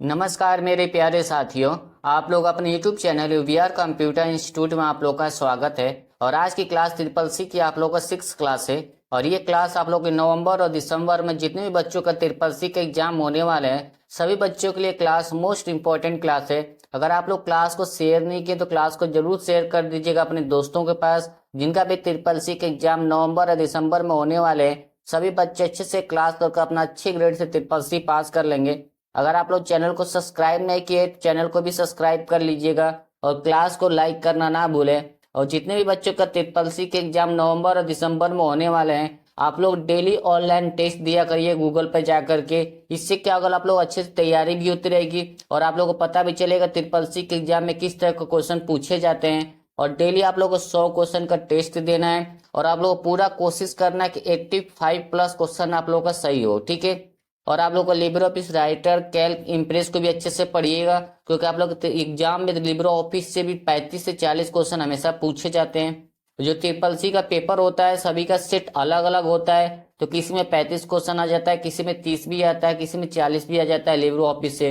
नमस्कार मेरे प्यारे साथियों। आप लोग अपने YouTube channel VR computer institute में आप लोग का स्वागत है। और आज की क्लास ट्रिपल सी की आप लोग का 6 क्लास है। और ये क्लास आप लोग के नवंबर और दिसंबर में जितने भी बच्चों का ट्रिपल सी के एग्जाम होने वाले हैं सभी बच्चों के लिए क्लास मोस्ट इंपॉर्टेंट क्लास है। अगर आप लोग क्लास को शेयर नहीं किए तो क्लास को जरूर शेयर कर दीजिएगा अपने दोस्तों के पास जिनका भी ट्रिपल सी के एग्जाम नवंबर और दिसंबर में होने वाले हैं। सभी बच्चे अच्छे से क्लास करके अपना अच्छे ग्रेड से ट्रिपल सी पास कर लेंगे। अगर आप लोग चैनल को सब्सक्राइब नहीं किए तो चैनल को भी सब्सक्राइब कर लीजिएगा और क्लास को लाइक करना ना भूलें। और जितने भी बच्चों का ट्रिपल सी के एग्जाम नवंबर और दिसंबर में होने वाले हैं आप लोग डेली ऑनलाइन टेस्ट दिया करिए गूगल पर जा करके। इससे क्या होगा, आप लोग अच्छे से तैयारी भी होती रहेगी और आप लोगों को पता भी चलेगा ट्रिपल सी के एग्जाम में किस तरह के क्वेश्चन पूछे जाते हैं। और डेली आप लोग को 100 क्वेश्चन का टेस्ट देना है और आप लोग को पूरा कोशिश करना है कि 85 प्लस क्वेश्चन आप लोग का सही हो, ठीक है। और आप लोग को Libre office writer, Calc, impress को भी अच्छे से पढ़िएगा क्योंकि आप लोग एग्जाम में लिब्रे ऑफिस से भी 35 से 40 क्वेश्चन हमेशा पूछे जाते हैं। जो ट्रिपल सी का पेपर होता है सभी का सेट अलग अलग होता है, तो किसी में 35 क्वेश्चन आ जाता है, किसी में 30 भी आता है, किसी में 40 भी आ जाता है लिब्रे ऑफिस से।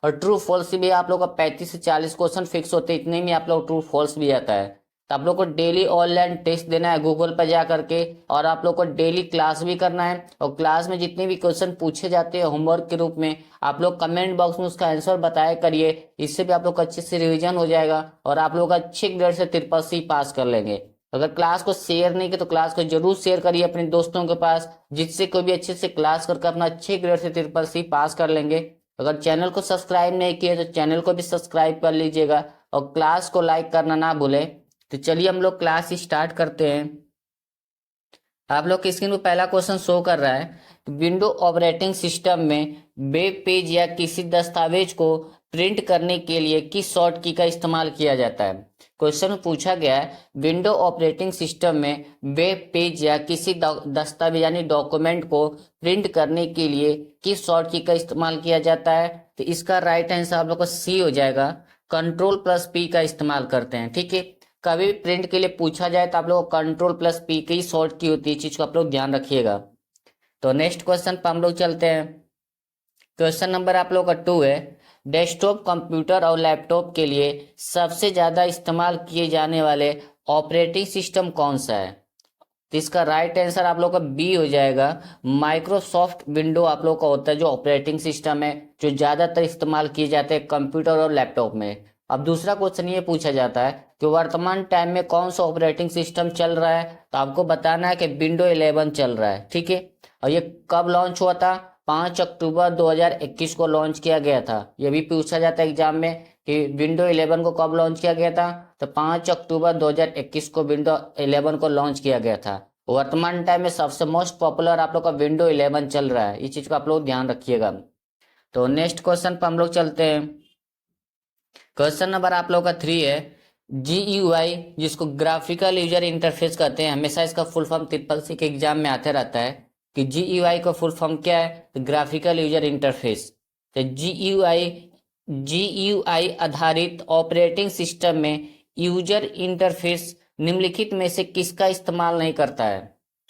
और ट्रू फॉल्स भी आप लोग का 35 से 40 क्वेश्चन फिक्स होते हैं, इतने में आप लोग ट्रू फॉल्स भी आता है। तो आप लोग को डेली ऑनलाइन टेस्ट देना है गूगल पर जा करके और आप लोग को डेली क्लास भी करना है। और क्लास में जितने भी क्वेश्चन पूछे जाते हैं होमवर्क के रूप में आप लोग कमेंट बॉक्स में उसका आंसर बताया करिए। इससे भी आप लोग का अच्छे से रिवीजन हो जाएगा और आप लोग अच्छे ग्रेड से ट्रिपल सी पास कर लेंगे। अगर क्लास को शेयर नहीं किया तो क्लास को जरूर शेयर करिए अपने दोस्तों के पास जिससे कोई भी अच्छे से क्लास करके अपना अच्छे ग्रेड से ट्रिपल सी पास कर लेंगे। अगर चैनल को सब्सक्राइब नहीं किया तो चैनल को भी सब्सक्राइब कर लीजिएगा और क्लास को लाइक करना ना भूलें। तो चलिए हम लोग क्लास स्टार्ट करते हैं। आप लोग की स्क्रीन पर पहला क्वेश्चन शो कर रहा है। विंडो ऑपरेटिंग सिस्टम में वेब पेज या किसी दस्तावेज को प्रिंट करने के लिए किस शॉर्ट की का इस्तेमाल किया जाता है। क्वेश्चन में पूछा गया है विंडो ऑपरेटिंग सिस्टम में वेब पेज या किसी दस्तावेज यानी डॉक्यूमेंट को प्रिंट करने के लिए किस शॉर्ट की का इस्तेमाल किया जाता है। तो इसका राइट आंसर आप लोग को सी हो जाएगा। कंट्रोल+P का इस्तेमाल करते हैं, ठीक है। कभी भी प्रिंट के लिए पूछा जाए तो आप लोग कंट्रोल+P की शॉर्ट की होती है, चीज को आप लोग ध्यान रखिएगा। तो नेक्स्ट क्वेश्चन पर हम लोग चलते हैं। क्वेश्चन नंबर आप लोग का 2 है। डेस्कटॉप कंप्यूटर और लैपटॉप के लिए सबसे ज्यादा इस्तेमाल किए जाने वाले ऑपरेटिंग सिस्टम कौन सा है। तो इसका राइट आंसर आप लोग का बी हो जाएगा। माइक्रोसॉफ्ट विंडो आप लोग का होता है जो ऑपरेटिंग सिस्टम है जो ज्यादातर इस्तेमाल किए जाते हैं कंप्यूटर और लैपटॉप में। अब दूसरा क्वेश्चन ये पूछा जाता है कि वर्तमान टाइम में कौन सा ऑपरेटिंग सिस्टम चल रहा है। तो आपको बताना है कि विंडो 11 चल रहा है, ठीक है। और ये कब लॉन्च हुआ था, 5 अक्टूबर 2021 को लॉन्च किया गया था। ये भी पूछा जाता है एग्जाम में कि विंडो 11 को कब लॉन्च किया गया था। तो 5 अक्टूबर 2021 को विंडो 11 को लॉन्च किया गया था। वर्तमान टाइम में सबसे मोस्ट पॉपुलर आप लोग का विंडो 11 चल रहा है, इस चीज को आप लोग ध्यान रखिएगा। तो नेक्स्ट क्वेश्चन पर हम लोग चलते हैं। क्वेश्चन नंबर आप लोग का 3 है। GUI जिसको ग्राफिकल यूजर इंटरफेस कहते हैं, हमेशा इसका फुल फॉर्म ट्रिपल सी के एग्जाम में आते रहता है कि GUI का फुल फॉर्म क्या है। तो ग्राफिकल यूजर इंटरफेस। तो GUI आधारित ऑपरेटिंग सिस्टम में यूजर इंटरफेस निम्नलिखित में से किसका इस्तेमाल नहीं करता है।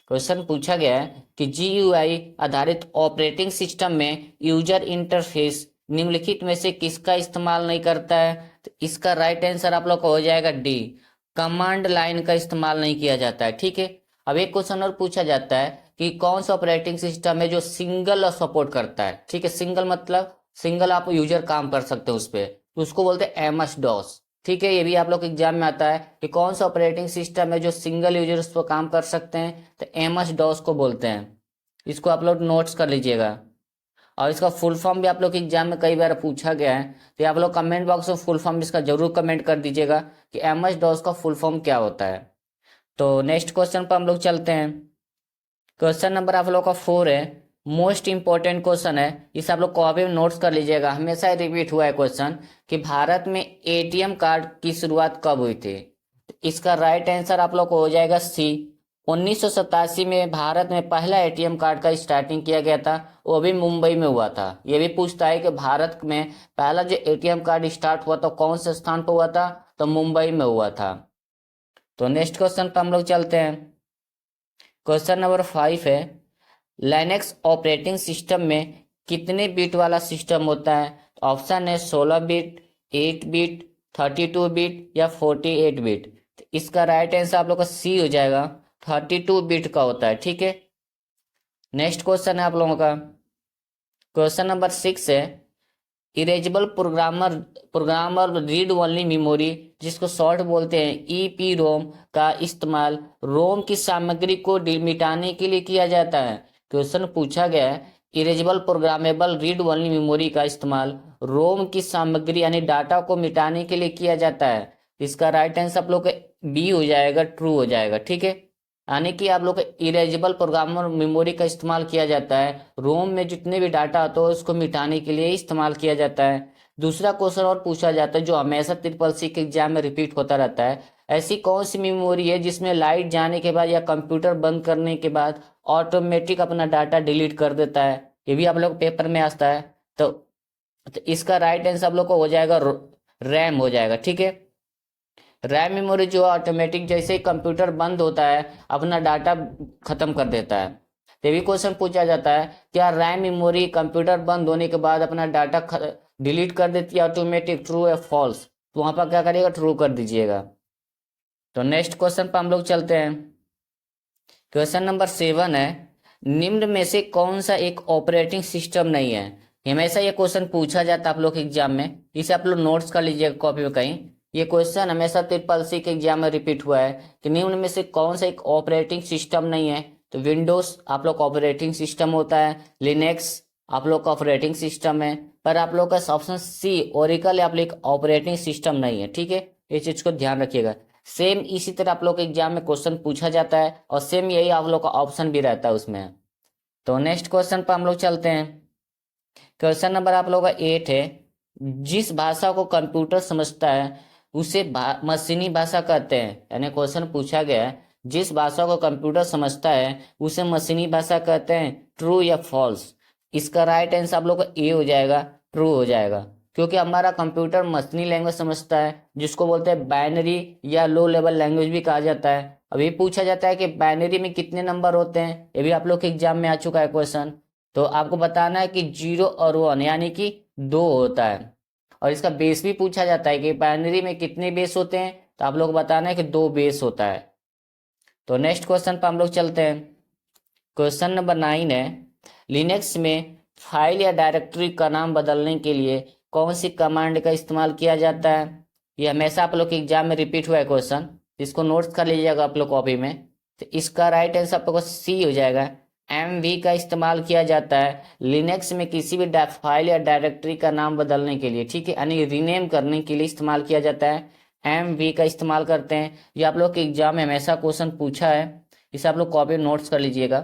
क्वेश्चन पूछा गया है कि GUI आधारित ऑपरेटिंग सिस्टम में यूजर इंटरफेस निम्नलिखित में से किसका इस्तेमाल नहीं करता है। तो इसका राइट आंसर आप लोग का हो जाएगा डी। कमांड लाइन का इस्तेमाल नहीं किया जाता है, ठीक है। अब एक क्वेश्चन और पूछा जाता है कि कौन सा ऑपरेटिंग सिस्टम है जो सिंगल सपोर्ट करता है, ठीक है। सिंगल मतलब सिंगल आप यूजर काम कर सकते हो उस पर, तो उसको बोलते हैं MS-DOS, ठीक है। ये भी आप लोग के एग्जाम में आता है कि कौन सा ऑपरेटिंग सिस्टम है जो सिंगल यूजर उस पर काम कर सकते हैं। तो MS-DOS को बोलते हैं। इसको आप लोग नोट्स कर लीजिएगा। और इसका फुल फॉर्म भी आप लोग के एग्जाम में कई बार पूछा गया है, तो आप लोग कमेंट बॉक्स में फुल फॉर्म इसका जरूर कमेंट कर दीजिएगा कि MS-DOS का फुल फॉर्म क्या होता है। तो नेक्स्ट क्वेश्चन पर हम लोग चलते हैं। क्वेश्चन नंबर आप लोग का 4 है। मोस्ट इंपॉर्टेंट क्वेश्चन है, इसे आप लोग कॉपी में नोट्स कर लीजिएगा, हमेशा रिपीट हुआ है क्वेश्चन कि भारत में ATM कार्ड की शुरुआत कब हुई थी। इसका राइट आंसर आप लोग को हो जाएगा सी। 1987 में भारत में पहला ATM कार्ड का स्टार्टिंग किया गया था, वो भी मुंबई में हुआ था। ये भी पूछता है कि भारत में पहला जो ATM कार्ड स्टार्ट हुआ था कौन से स्थान पर हुआ था। तो मुंबई में हुआ था। तो नेक्स्ट क्वेश्चन पर हम लोग चलते हैं। क्वेश्चन नंबर 5 है। लाइनेक्स ऑपरेटिंग सिस्टम में कितने बिट वाला सिस्टम होता है। ऑप्शन है 16 बिट, 8 बिट, 32 बिट या 48 बिट। तो इसका राइट आंसर आप लोग का सी हो जाएगा, 32 बिट का होता है। ठीक है, नेक्स्ट क्वेश्चन है आप लोगों का, क्वेश्चन नंबर 6 है, erasable programmer read only memory, जिसको शॉर्ट बोलते हैं ईपी रोम, का इस्तेमाल रोम की सामग्री को मिटाने के लिए किया जाता है। क्वेश्चन पूछा गया है, erasable programmable read only memory का इस्तेमाल रोम की सामग्री यानी डाटा को मिटाने के लिए किया जाता है। इसका राइट आंसर आप लोग का बी हो जाएगा, ट्रू हो जाएगा। ठीक है, यानी कि आप लोग इरेजेबल प्रोग्रामर मेमोरी का इस्तेमाल किया जाता है, रोम में जितने भी डाटा होता है उसको मिटाने के लिए इस्तेमाल किया जाता है। दूसरा क्वेश्चन और पूछा जाता है जो हमेशा ट्रिपल सी के एग्जाम में रिपीट होता रहता है, ऐसी कौन सी मेमोरी है जिसमें लाइट जाने के बाद या कंप्यूटर बंद करने के बाद ऑटोमेटिक अपना डाटा डिलीट कर देता है। ये भी आप लोग पेपर में आता है। तो इसका राइट आंसर आप लोग को हो जाएगा रैम हो जाएगा। ठीक है, रैम मेमोरी जो ऑटोमेटिक जैसे ही कंप्यूटर बंद होता है अपना डाटा खत्म कर देता है। तो भी क्वेश्चन पूछा जाता है, क्या रैम मेमोरी कंप्यूटर बंद होने के बाद अपना डाटा डिलीट कर देती है ऑटोमेटिक, ट्रू या फॉल्स? तो वहां पर क्या करिएगा, ट्रू कर दीजिएगा। तो नेक्स्ट क्वेश्चन पर हम लोग चलते हैं, क्वेश्चन नंबर 7 है, निम्न में से कौन सा एक ऑपरेटिंग सिस्टम नहीं है? हमेशा ये क्वेश्चन पूछा जाता है आप लोग एग्जाम में, इसे आप लोग नोट्स कर लीजिएगा कॉपी में कहीं। ये क्वेश्चन हमेशा ट्रिपल सी के एग्जाम में रिपीट हुआ है कि निम्न में से कौन सा एक ऑपरेटिंग सिस्टम नहीं है? तो विंडोज आप लोग का ऑपरेटिंग सिस्टम होता है, लिनक्स आप लोग का ऑपरेटिंग सिस्टम है, पर आप लोग का ऑप्शन सी ओरेकल आप लोग ऑपरेटिंग सिस्टम नहीं है। ठीक है, इस चीज को ध्यान रखिएगा। सेम इसी तरह आप लोग के एग्जाम में क्वेश्चन पूछा जाता है और सेम यही आप लोग का ऑप्शन भी रहता है उसमें। तो नेक्स्ट क्वेश्चन पर हम लोग चलते हैं, क्वेश्चन नंबर आप लोग का 8 है, जिस भाषा को कंप्यूटर समझता है उसे मशीनी भाषा कहते हैं। यानी क्वेश्चन पूछा गया है, जिस भाषा को कंप्यूटर समझता है उसे मशीनी भाषा कहते हैं, ट्रू या फॉल्स? इसका राइट आंसर आप लोग का ए हो जाएगा, ट्रू हो जाएगा, क्योंकि हमारा कंप्यूटर मशीनी लैंग्वेज समझता है, जिसको बोलते हैं बाइनरी या लो लेवल लैंग्वेज भी कहा जाता है। अभी पूछा जाता है कि बाइनरी में कितने नंबर होते हैं, ये भी आप लोग के एग्जाम में आ चुका है क्वेश्चन। तो आपको बताना है कि 0 और 1 यानी कि 2 होता है। और इसका बेस भी पूछा जाता है कि बाइनरी में कितने बेस होते हैं, तो आप लोग बताना है कि 2 बेस होता है। तो नेक्स्ट क्वेश्चन पर हम लोग चलते हैं, क्वेश्चन नंबर 9 है, लिनक्स में फाइल या डायरेक्टरी का नाम बदलने के लिए कौन सी कमांड का इस्तेमाल किया जाता है? ये हमेशा आप लोग के एग्जाम में रिपीट हुआ है क्वेश्चन, इसको नोट्स कर लीजिएगा आप लोग कॉपी में। तो इसका राइट आंसर आप लोग को सी हो जाएगा, MV का इस्तेमाल किया जाता है लिनक्स में किसी भी फाइल या डायरेक्टरी का नाम बदलने के लिए। ठीक है, यानी रीनेम करने के लिए इस्तेमाल किया जाता है, MV का इस्तेमाल करते हैं। ये आप लोग के एग्जाम में हमेशा क्वेश्चन पूछा है, इसे आप लोग कॉपी नोट्स कर लीजिएगा।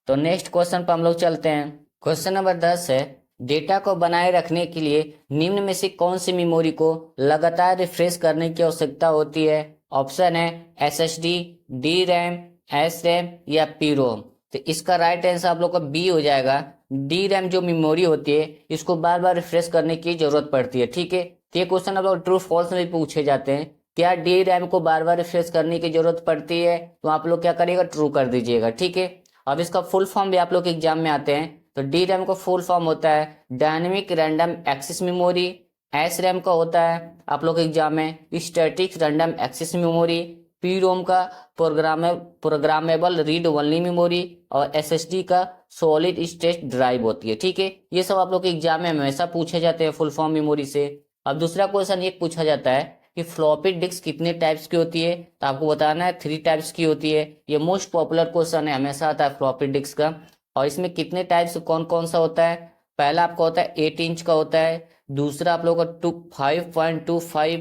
तो नेक्स्ट क्वेश्चन पर हम लोग चलते हैं, क्वेश्चन नंबर 10 है, डेटा को बनाए रखने के लिए निम्न में से कौन सी मेमोरी को लगातार रिफ्रेश करने की आवश्यकता होती है? ऑप्शन है SSD, DRAM, SRAM या PROM। तो इसका राइट आंसर आप लोग का बी हो जाएगा, DRAM जो मेमोरी होती है इसको बार बार रिफ्रेश करने की जरूरत पड़ती है। ठीक है, तो ये क्वेश्चन आप लोग ट्रू फॉल्स में भी पूछे जाते हैं, क्या DRAM को बार बार रिफ्रेश करने की जरूरत पड़ती है? तो आप लोग क्या करिएगा, ट्रू कर दीजिएगा। ठीक है, अब इसका फुल फॉर्म भी आप लोग के एग्जाम में आते हैं। तो DRAM का फुल फॉर्म होता है dynamic random access memory, SRAM का होता है आप लोग के एग्जाम में static random access memory, PROM का प्रोग्रामेबल रीड ओनली मेमोरी और SSD का सॉलिड स्टेट ड्राइव होती है। ठीक है, ये सब आप लोग के एग्जाम में हमेशा पूछे जाते हैं फुल फॉर्म मेमोरी से। अब दूसरा क्वेश्चन ये पूछा जाता है कि फ्लॉपी डिस्क कितने टाइप्स की होती है? तो आपको बताना है 3 टाइप्स की होती है। ये मोस्ट पॉपुलर क्वेश्चन है, हमेशा आता है फ्लॉपी डिस्क का। और इसमें कितने टाइप्स कौन कौन सा होता है? पहला आपका होता है 8 इंच का होता है, दूसरा आप लोग का 5.25,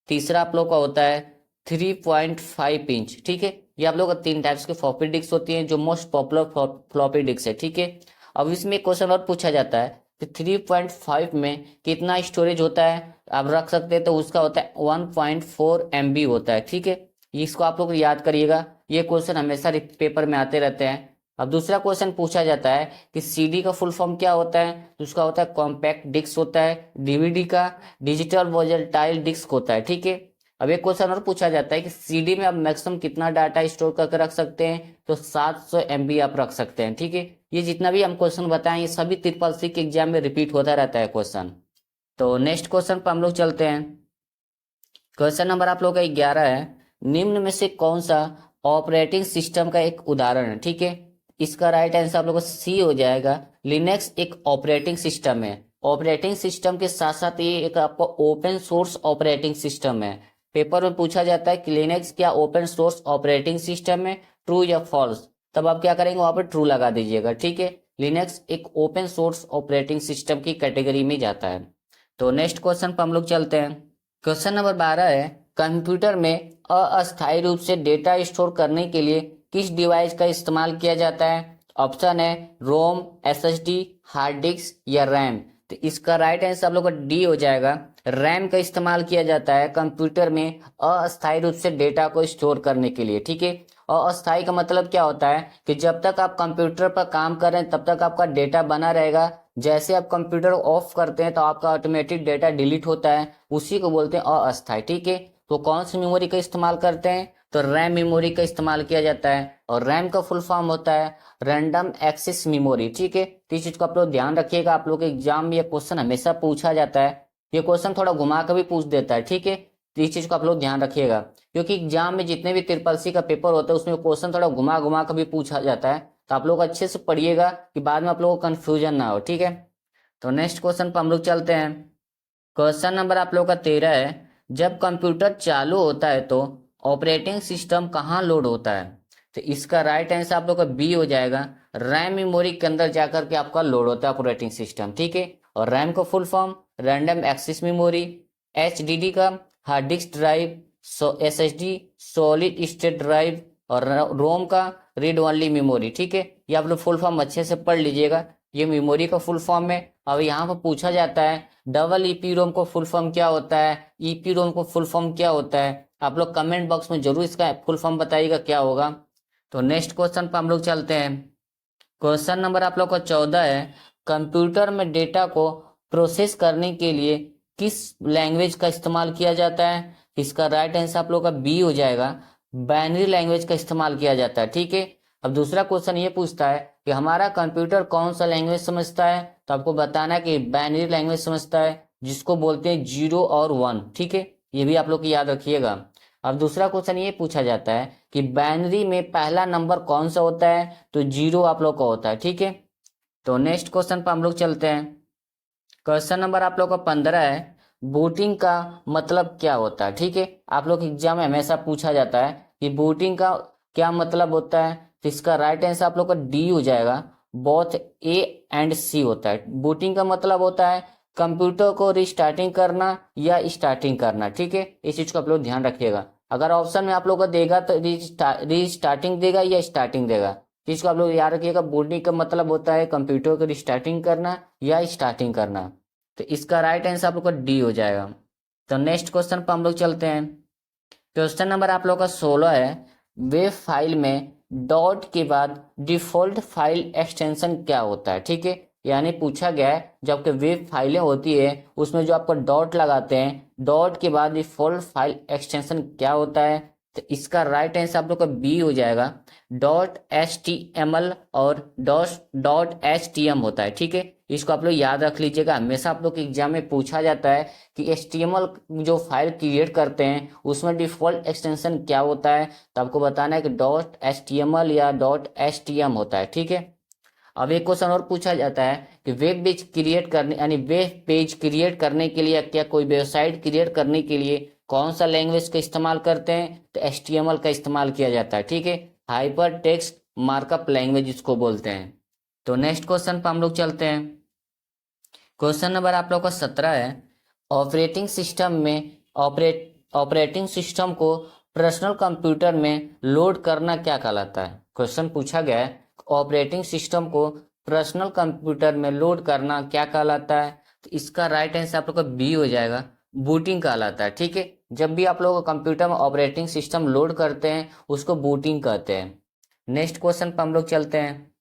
तीसरा आप लोग का होता है 3.5 इंच। ठीक है, ये आप लोग का 3 टाइप्स के फ्लॉपी डिस्क होती हैं जो मोस्ट पॉपुलर फ्लॉपी डिस्क है। ठीक है, अब इसमें क्वेश्चन और पूछा जाता है कि 3.5 में कितना स्टोरेज होता है? आप रख सकते हैं, तो उसका होता है 1.4 MB होता है। ठीक है, इसको आप लोग याद करिएगा, ये क्वेश्चन हमेशा पेपर में आते रहते हैं। अब दूसरा क्वेश्चन पूछा जाता है कि CD का फुल फॉर्म क्या होता है? तो उसका होता है कॉम्पैक्ट डिस्क होता है, DVD का डिजिटल वोलेटाइल डिस्क होता है। ठीक है, अब एक क्वेश्चन और पूछा जाता है कि CD में आप मैक्सिमम कितना डाटा स्टोर करके रख सकते हैं? तो 700 MB आप रख सकते हैं। ठीक है, ये जितना भी हम क्वेश्चन बताएं ये सभी ट्रिपल सी के एग्जाम में रिपीट होता रहता है क्वेश्चन। तो नेक्स्ट क्वेश्चन पर हम लोग चलते हैं। क्वेश्चन नंबर आप लोग का 11 है, निम्न में से कौन सा ऑपरेटिंग सिस्टम का एक उदाहरण है? ठीक है, इसका राइट आंसर आप लोग को सी हो जाएगा। लिनक्स एक ऑपरेटिंग सिस्टम है। ऑपरेटिंग सिस्टम के साथ साथ ये एक आपको ओपन सोर्स ऑपरेटिंग सिस्टम है। पेपर में पूछा जाता है कि लिनक्स क्या ओपन सोर्स ऑपरेटिंग सिस्टम है, ट्रू या फॉल्स, तब आप क्या करेंगे, वहां पर ट्रू लगा दीजिएगा। ठीक है, लिनक्स एक ओपन सोर्स ऑपरेटिंग सिस्टम की कैटेगरी में जाता है। तो नेक्स्ट क्वेश्चन पर हम लोग चलते हैं। क्वेश्चन नंबर 12 है, कंप्यूटर में अस्थायी रूप से डेटा स्टोर करने के लिए किस डिवाइस का इस्तेमाल किया जाता है? ऑप्शन है रोम, एसएसडी, हार्ड डिस्क या रैम। तो इसका राइट आंसर आप लोग का डी हो जाएगा। रैम का इस्तेमाल किया जाता है कंप्यूटर में अस्थायी रूप से डेटा को स्टोर करने के लिए। ठीक है, अस्थायी का मतलब क्या होता है कि जब तक आप कंप्यूटर पर काम कर रहे हैं तब तक आपका डेटा बना रहेगा। जैसे आप कंप्यूटर ऑफ करते हैं तो आपका ऑटोमेटिक डेटा डिलीट होता है, उसी को बोलते हैं अस्थायी। ठीक है, तो कौन सी मेमोरी का इस्तेमाल करते हैं? तो रैम मेमोरी का इस्तेमाल किया जाता है, और रैम का फुल फॉर्म होता है रैंडम एक्सेस मेमोरी। ठीक है, तो इस चीज को आप लोग ध्यान रखिएगा। आप लोग के एग्जाम में ये क्वेश्चन हमेशा पूछा जाता है। ये क्वेश्चन थोड़ा घुमा कर भी पूछ देता है। ठीक है, तो इस चीज को आप लोग ध्यान रखिएगा, क्योंकि एग्जाम में जितने भी ट्रिपल सी का पेपर होता है उसमें क्वेश्चन थोड़ा घुमा घुमा कर भी पूछा जाता है। तो आप लोग अच्छे से पढ़िएगा कि बाद में आप लोगों को कंफ्यूजन ना हो। ठीक है, तो नेक्स्ट क्वेश्चन पर हम लोग चलते हैं। क्वेश्चन नंबर आप लोग का 13 है, जब कंप्यूटर चालू होता है तो ऑपरेटिंग सिस्टम कहाँ लोड होता है? तो इसका राइट आंसर आप लोग का बी हो जाएगा। रैम मेमोरी के अंदर जाकर के आपका लोड होता है ऑपरेटिंग सिस्टम। ठीक है, और रैम का full form random access memory, HDD का hard disk drive, SSD solid state drive, और रोम का रीड ओनली मेमोरी। ठीक है, ये आप लोग फुल फॉर्म अच्छे से पढ़ लीजिएगा, ये मेमोरी का फुल फॉर्म है। अब यहाँ पर पूछा जाता है डबल ईपी रोम को फुल फॉर्म क्या होता है, ईपी रोम को फुल फॉर्म क्या होता है? आप लोग कमेंट बॉक्स में जरूर इसका फुल फॉर्म बताइएगा क्या होगा। तो नेक्स्ट क्वेश्चन पर हम लोग चलते हैं। क्वेश्चन नंबर आप लोग का 14 है, कंप्यूटर में डेटा को प्रोसेस करने के लिए किस लैंग्वेज का इस्तेमाल किया जाता है? इसका राइट आंसर आप लोग का बी हो जाएगा। बाइनरी लैंग्वेज का इस्तेमाल किया जाता है। ठीक है, अब दूसरा क्वेश्चन ये पूछता है कि हमारा कंप्यूटर कौन सा लैंग्वेज समझता है? तो आपको बताना है कि बाइनरी लैंग्वेज समझता है, जिसको बोलते हैं 0 और 1। ठीक है, ये भी आप लोग याद रखिएगा। अब दूसरा क्वेश्चन ये पूछा जाता है कि बाइनरी में पहला नंबर कौन सा होता है? तो 0 आप लोग का होता है। ठीक है, तो नेक्स्ट क्वेश्चन पर हम लोग चलते हैं। क्वेश्चन नंबर आप लोग का 15 है, बूटिंग का मतलब क्या होता है? ठीक है, आप लोग एग्जाम में हमेशा पूछा जाता है कि बूटिंग का क्या मतलब होता है। तो इसका राइट आंसर आप लोग का डी हो जाएगा। बोथ ए एंड सी होता है। बूटिंग का मतलब होता है कंप्यूटर को रिस्टार्टिंग करना या स्टार्टिंग करना। ठीक है, इस चीज को आप लोग ध्यान रखिएगा। अगर ऑप्शन में आप लोग को देगा तो रिस्टार्टिंग देगा या स्टार्टिंग देगा, इसको आप लोग याद रखिएगा। बूटिंग का मतलब होता है कंप्यूटर को रिस्टार्टिंग करना या स्टार्टिंग करना। तो इसका राइट आंसर आप लोग का डी हो जाएगा। तो नेक्स्ट क्वेश्चन पर हम लोग चलते हैं। क्वेश्चन नंबर आप लोग का 16 है, वेब फाइल में डॉट के बाद डिफॉल्ट फाइल एक्सटेंशन क्या होता है? ठीक है, यानी पूछा गया है जबकि वेब फाइलें होती है उसमें जो आपको डॉट लगाते हैं, डॉट के बाद डिफॉल्ट फाइल एक्सटेंशन क्या होता है? तो इसका राइट आंसर आप लोग का बी हो जाएगा। Dot H T M L और डॉट एच टी एम होता है। ठीक है, इसको आप लोग याद रख लीजिएगा। हमेशा आप लोग के एग्जाम में पूछा जाता है कि HTML जो फाइल क्रिएट करते हैं उसमें डिफॉल्ट एक्सटेंशन क्या होता है। तो आपको बताना है कि डॉट HTML या डॉट HTM होता है। ठीक है, अब एक क्वेश्चन और पूछा जाता है कि वेब पेज क्रिएट करने यानी वेब पेज क्रिएट करने के लिए, क्या कोई वेबसाइट क्रिएट करने के लिए कौन सा लैंग्वेज का इस्तेमाल करते हैं? तो HTML का इस्तेमाल किया जाता है। ठीक है, हाइपर टेक्स्ट मार्कअप लैंग्वेज इसको बोलते हैं। तो नेक्स्ट क्वेश्चन पर हम लोग चलते हैं। क्वेश्चन नंबर आप लोग का 17 है, ऑपरेटिंग सिस्टम में ऑपरेटिंग सिस्टम को पर्सनल कंप्यूटर में लोड करना क्या कहलाता है? क्वेश्चन पूछा गया है ऑपरेटिंग सिस्टम को पर्सनल कंप्यूटर में लोड करना क्या कहलाता है? तो इसका राइट आंसर आप लोग का बी हो जाएगा। बूटिंग कहलाता है। ठीक है, जब भी आप लोग कंप्यूटर में ऑपरेटिंग सिस्टम लोड करते हैं उसको बूटिंग कहते हैं। नेक्स्ट क्वेश्चन पर हम लोग चलते हैं।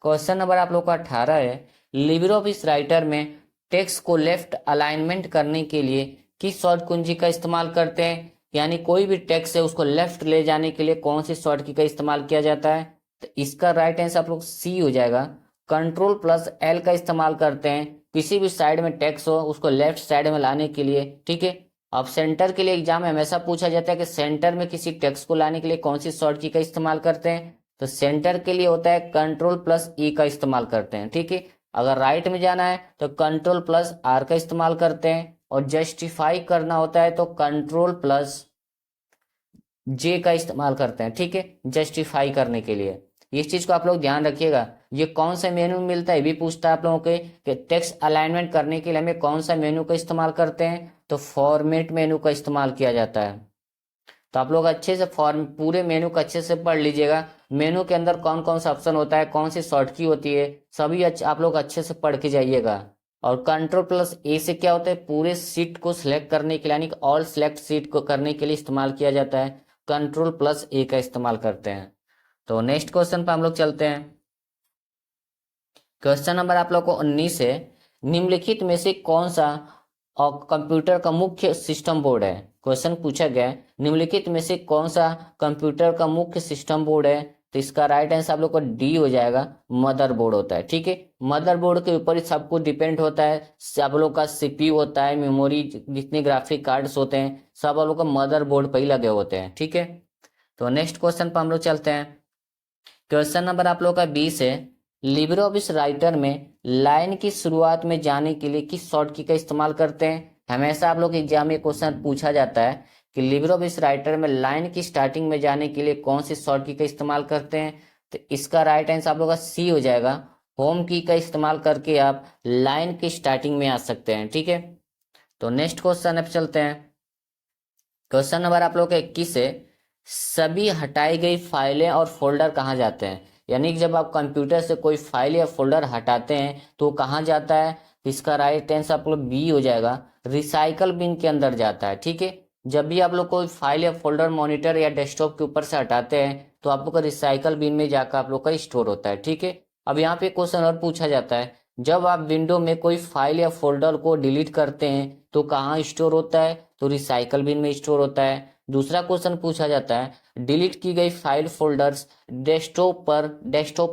क्वेश्चन नंबर आप लोग का 18 है, लिब्रे ऑफिस राइटर में टेक्स्ट को लेफ्ट अलाइनमेंट करने के लिए किस शॉर्ट कुंजी का इस्तेमाल करते हैं? यानी कोई भी टेक्स्ट है उसको लेफ्ट ले जाने के लिए कौन सी शॉर्ट की का इस्तेमाल किया जाता है? तो इसका राइट आंसर आप लोग सी हो जाएगा। कंट्रोल प्लस एल का इस्तेमाल करते हैं किसी भी साइड में टेक्स्ट हो उसको लेफ्ट साइड में लाने के लिए, ठीक है। अब सेंटर के लिए एग्जाम में हमेशा पूछा जाता है कि सेंटर में किसी टेक्स्ट को लाने के लिए कौन सी शॉर्ट की का इस्तेमाल करते हैं, तो सेंटर के लिए होता है कंट्रोल प्लस ई का इस्तेमाल करते हैं, ठीक है। अगर राइट में जाना है तो कंट्रोल प्लस आर का इस्तेमाल करते हैं, और जस्टिफाई करना होता है तो कंट्रोल प्लस जे का इस्तेमाल करते हैं, ठीक है, जस्टिफाई करने के लिए। इस चीज को आप लोग ध्यान रखिएगा। ये कौन सा मेनू मिलता है ये भी पूछता है आप लोगों के कि टेक्स्ट अलाइनमेंट करने के लिए हमें कौन सा मेनू का इस्तेमाल करते हैं, तो फॉर्मेट मेनू का इस्तेमाल किया जाता है। तो आप लोग अच्छे से फॉर्म पूरे मेनू को अच्छे से पढ़ लीजिएगा। मेनू के अंदर कौन कौन सा ऑप्शन होता है, कौन सी शॉर्ट की होती है, सभी आप लोग अच्छे से पढ़ के जाइएगा। और कंट्रोल प्लस ए से क्या होता है, पूरे सीट को सिलेक्ट करने के लिए यानी कि ऑल सिलेक्ट सीट को करने के लिए इस्तेमाल किया जाता है, कंट्रोल प्लस ए का इस्तेमाल करते हैं। तो नेक्स्ट क्वेश्चन पर हम लोग चलते हैं। क्वेश्चन नंबर आप लोग को 19 है, निम्नलिखित में से कौन सा और कंप्यूटर का मुख्य सिस्टम बोर्ड है। क्वेश्चन पूछा गया है निम्नलिखित में से कौन सा कंप्यूटर का मुख्य सिस्टम बोर्ड है, तो इसका राइट आंसर आप लोग को डी हो जाएगा, मदरबोर्ड होता है, ठीक है। मदरबोर्ड के ऊपर ही सब कुछ डिपेंड होता है, आप लोग का सीपीयू होता है, मेमोरी, जितने ग्राफिक कार्ड्स होते हैं सब आप लोग का मदरबोर्ड पर ही लगे होते हैं, ठीक है। तो नेक्स्ट क्वेश्चन पर हम लोग चलते हैं। क्वेश्चन नंबर आप लोग का 20 है, लिब्रे ऑफिस राइटर में लाइन की शुरुआत में जाने के लिए किस शॉर्ट की का इस्तेमाल करते हैं। हमेशा आप लोग एग्जाम में क्वेश्चन पूछा जाता है कि लिब्रे ऑफिस राइटर में लाइन की स्टार्टिंग में जाने के लिए कौन सी शॉर्ट की का इस्तेमाल करते हैं, तो इसका राइट आंसर आप लोग का सी हो जाएगा, होम की का इस्तेमाल करके आप लाइन की स्टार्टिंग में आ सकते हैं, ठीक है। तो नेक्स्ट क्वेश्चन अब चलते हैं। क्वेश्चन नंबर आप लोग का 21 है, सभी हटाई गई फाइलें और फोल्डर कहाँ जाते हैं। यानी कि जब आप कंप्यूटर से कोई फाइल या फोल्डर हटाते हैं तो कहाँ जाता है, इसका राइट आंसर आप लोग बी हो जाएगा, रिसाइकल बिन के अंदर जाता है, ठीक है। जब भी आप लोग कोई फाइल या फोल्डर मॉनिटर या डेस्कटॉप के ऊपर से हटाते हैं तो आप लोग का रिसाइकल बिन में जाकर आप लोग का स्टोर होता है, ठीक है। अब यहाँ पे क्वेश्चन और पूछा जाता है, जब आप विंडो में कोई फाइल या फोल्डर को डिलीट करते हैं तो कहाँ स्टोर होता है, तो रिसाइकल बिन में स्टोर होता है। दूसरा क्वेश्चन पूछा जाता है, डिलीट की गई फाइल फोल्डर्स डेस्कटॉप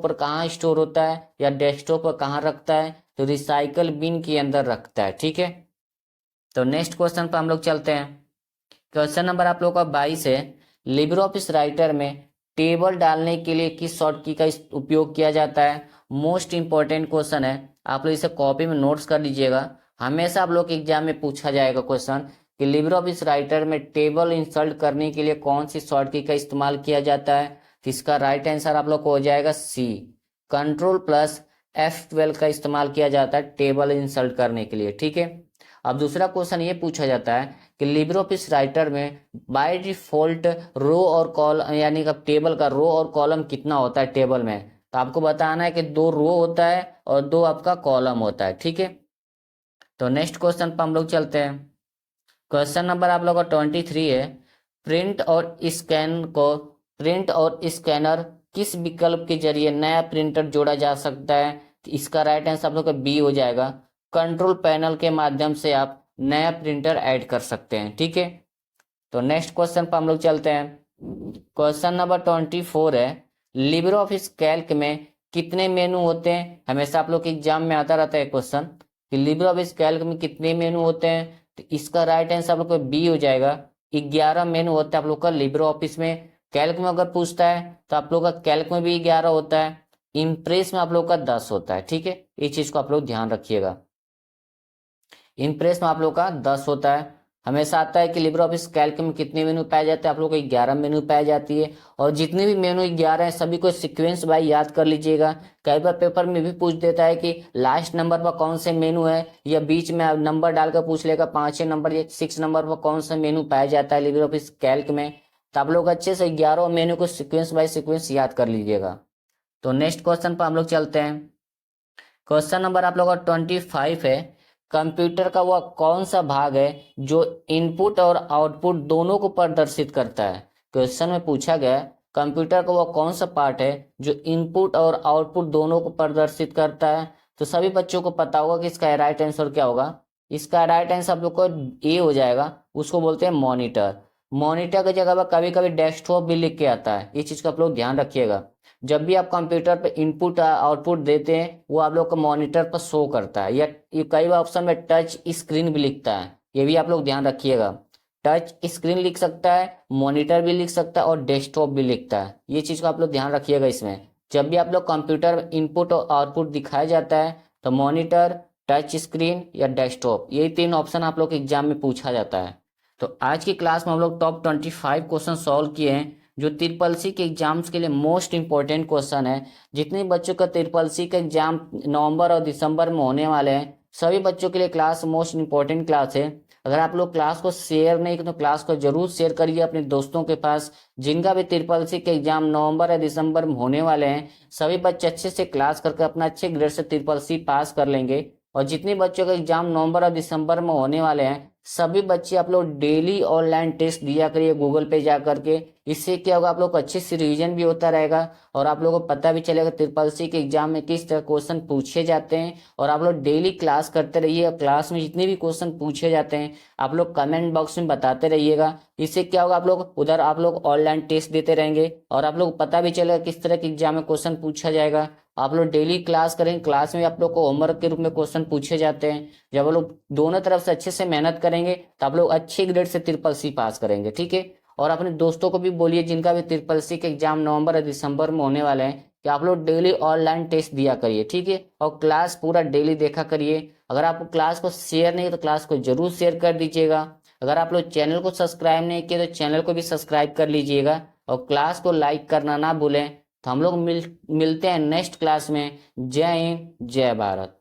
पर कहाँ स्टोर होता है या डेस्कटॉप पर कहाँ रखता है, तो रिसाइकल बिन के अंदर रखता है, ठीक है। तो नेक्स्ट क्वेश्चन पर हम लोग चलते हैं। क्वेश्चन नंबर आप लोग का 22 है, लिब्रे ऑफिस राइटर में टेबल डालने के लिए किस शॉर्ट की का उपयोग किया जाता है। मोस्ट इंपॉर्टेंट क्वेश्चन है, आप लोग इसे कॉपी में नोट्स कर लीजिएगा। हमेशा आप लोग के एग्जाम में पूछा जाएगा क्वेश्चन कि लिब्रे ऑफिस राइटर में टेबल इंसर्ट करने के लिए कौन सी शॉर्ट की का इस्तेमाल किया जाता है, तो इसका राइट आंसर आप लोग को हो जाएगा सी, कंट्रोल प्लस F12 का इस्तेमाल किया जाता है टेबल इंसर्ट करने के लिए, ठीक है। अब दूसरा क्वेश्चन ये पूछा जाता है कि लिब्रे ऑफिस राइटर में बाय डिफॉल्ट रो और कॉलम यानी कि टेबल का रो और कॉलम कितना होता है टेबल में, तो आपको बताना है कि 2 रो होता है और 2 आपका कॉलम होता है, ठीक है। तो नेक्स्ट क्वेश्चन पर हम लोग चलते हैं। क्वेश्चन नंबर आप लोग का 23 है, प्रिंट और स्कैनर किस विकल्प के जरिए नया प्रिंटर जोड़ा जा सकता है, तो इसका राइट आंसर आप लोग का बी हो जाएगा, कंट्रोल पैनल के माध्यम से आप नया प्रिंटर ऐड कर सकते हैं, ठीक है। तो नेक्स्ट क्वेश्चन पर हम लोग चलते हैं। क्वेश्चन नंबर 24 है, लिब्रे ऑफिस कैल्क में कितने मेनू होते हैं। हमेशा आप लोग के एग्जाम में आता रहता है क्वेश्चन कि लिब्रे ऑफिस कैल्क में कितने मेनू होते हैं, तो इसका राइट आंसर आप लोग का बी हो जाएगा, 11 मेनू होता है आप लोग का लिब्रे ऑफिस में। कैल्क में अगर पूछता है तो आप लोग का कैल्क में भी 11 होता है, इम्प्रेस में आप लोग का 10 होता है, ठीक है। इस चीज को आप लोग ध्यान रखिएगा, इम्प्रेस में आप लोग का 10 होता है। हमेशा आता है कि लिब्रे ऑफिस कैल्क में कितने मेनू पाए जाते हैं, आप लोग को 11 मेनू पाई जाती है। और जितने भी मेनू 11 हैं सभी को सीक्वेंस बाय याद कर लीजिएगा। कई बार पेपर में भी पूछ देता है कि लास्ट नंबर पर कौन से मेनू है, या बीच में नंबर डालकर पूछ लेगा 5 नंबर या 6 नंबर पर कौन सा मेनू पाया जाता है लिब्रे ऑफिस कैल्क में। तो आप लोग अच्छे से 11 मेनू को सीक्वेंस बाय सीक्वेंस याद कर लीजिएगा। तो नेक्स्ट क्वेश्चन पर हम लोग चलते हैं। क्वेश्चन नंबर आप लोग का 25 है, कंप्यूटर का वह कौन सा भाग है जो इनपुट और आउटपुट दोनों को प्रदर्शित करता है। क्वेश्चन में पूछा गया कंप्यूटर का वह कौन सा पार्ट है जो इनपुट और आउटपुट दोनों को प्रदर्शित करता है। तो सभी बच्चों को पता होगा कि इसका राइट आंसर क्या होगा। इसका राइट आंसर आप लोग को ए हो जाएगा, उसको बोलते हैं मॉनिटर। मॉनिटर की जगह पर कभी कभी डेस्कटॉप भी लिख के आता है, इस चीज का आप लोग ध्यान रखिएगा। जब भी आप कंप्यूटर पे इनपुट आउटपुट देते हैं वो आप लोग को मॉनिटर पर शो करता है, या ये कई बार ऑप्शन में टच स्क्रीन भी लिखता है, ये भी आप लोग ध्यान रखिएगा। टच स्क्रीन लिख सकता है, मॉनिटर भी लिख सकता है और डेस्कटॉप भी लिखता है, ये चीज़ को आप लोग ध्यान रखिएगा। इसमें जब भी आप लोग कंप्यूटर में इनपुट और आउटपुट दिखाया जाता है तो मॉनिटर, टच स्क्रीन या डेस्कटॉप, ये तीन ऑप्शन आप लोग एग्जाम में पूछा जाता है। तो आज की क्लास में हम लोग टॉप 25 क्वेश्चन सॉल्व किए हैं जो ट्रिपल सी के एग्जाम्स के लिए मोस्ट इंपॉर्टेंट क्वेश्चन है। जितने बच्चों का ट्रिपल सी का एग्जाम नवंबर और दिसंबर में होने वाले हैं सभी बच्चों के लिए क्लास मोस्ट इंपॉर्टेंट क्लास है। अगर आप लोग क्लास को शेयर नहीं तो क्लास को जरूर शेयर करिए अपने दोस्तों के पास जिनका भी ट्रिपल सी के एग्जाम नवंबर या दिसंबर में होने वाले हैं। सभी बच्चे अच्छे से क्लास करके अपना अच्छे ग्रेड से ट्रिपल सी पास कर लेंगे। और जितने बच्चों का एग्जाम नवंबर और दिसंबर में होने वाले हैं सभी बच्चे आप लोग डेली ऑनलाइन टेस्ट दिया करिए गूगल पे जा करके। इससे क्या होगा, आप लोग को अच्छे से रिवीजन भी होता रहेगा और आप लोगों को पता भी चलेगा ट्रिपल सी के एग्जाम में किस तरह क्वेश्चन पूछे जाते हैं। और आप लोग डेली क्लास करते रहिए और क्लास में जितने भी क्वेश्चन पूछे जाते हैं आप लोग कमेंट बॉक्स में बताते रहिएगा। इससे क्या होगा, आप लोग उधर आप लोग ऑनलाइन टेस्ट देते रहेंगे और आप लोग पता भी चलेगा किस तरह के एग्जाम में क्वेश्चन पूछा जाएगा। आप लोग डेली क्लास करेंगे, क्लास में आप लोग को होमवर्क के रूप में क्वेश्चन पूछे जाते हैं। जब आप लोग दोनों तरफ से अच्छे से मेहनत करेंगे तो आप लोग अच्छे ग्रेड से ट्रिपल सी पास करेंगे, ठीक है। और अपने दोस्तों को भी बोलिए जिनका भी ट्रिपल सी के एग्जाम नवंबर और दिसंबर में होने वाले हैं कि आप लोग डेली ऑनलाइन टेस्ट दिया करिए, ठीक है। और क्लास पूरा डेली देखा करिए। अगर आपको क्लास को शेयर नहीं तो क्लास को जरूर शेयर कर दीजिएगा। अगर आप लोग चैनल को सब्सक्राइब नहीं किए तो चैनल को भी सब्सक्राइब कर लीजिएगा और क्लास को लाइक करना ना भूलें। तो हम लोग मिलते हैं नेक्स्ट क्लास में। जय हिंद, जय भारत।